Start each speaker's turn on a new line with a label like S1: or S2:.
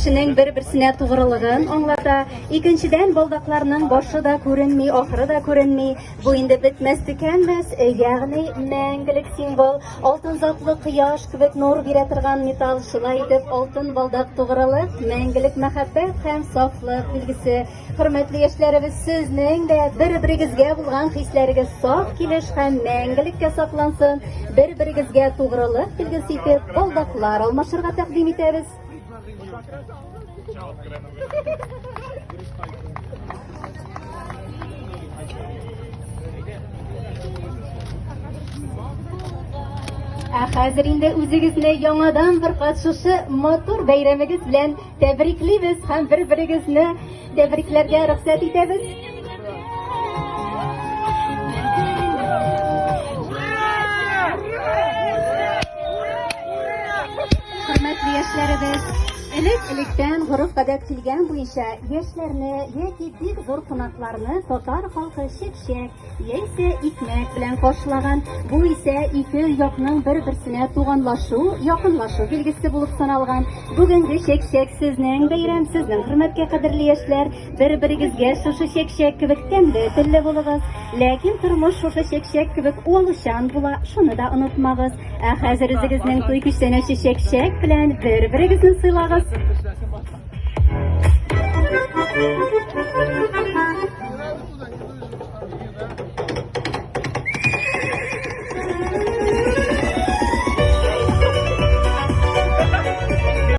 S1: Кешенең бер-берсенә тугрылыгын аңлата. Икенчедән, балдакларның башы да күренми, ахыры да күренми. Бу инде бетмәс төкәнмәс, ягъни мәңгелек символ. Алтын затлы кояш кебек нур бирә торган металл, шулай итеп алтын балдак тугрылык, мәңгелек мәхәббәт һәм сафлык билгесе. Хөрмәтле яшьләребез, сезнең дә бер-берегезгә булган хисләрегез саф килеш һәм мәңгелеккә саклансын. Бер-берегезгә тугрылык билгесе итеп балдаклар алмашырга тәкъдим итәбез. Хәзер инде үзегезне яңадан бер кат шушы матур бәйрәмегез белән тәбриклибез һәм бер-берегезне тәбрикләргә рөхсәт итәбез. Хөрмәтле яшьләребез, элек-электән горыф-гадәт килгән буенча яшьләрне яки бик зур кунакларны татар халкы чәкчәк яисә икмәк белән каршылаган. Бу исә ике якның бер-берсенә туганлашу, якынлашу билгесе булып саналган. Бүгенге чәкчәк сезнең бәйрәм, сезнең хөрмәткә кадерле яшьләр, бер-берегезгә шушы чәкчәк кебек тәмле телле булыгыз. Ләкин тормыш шушы чәкчәк кебек уалучан була, шуны да онытмагыз. Хәзер үзегезнең туй күчтәнәче чәкчәк белән бер-берегезне сыйлагыз.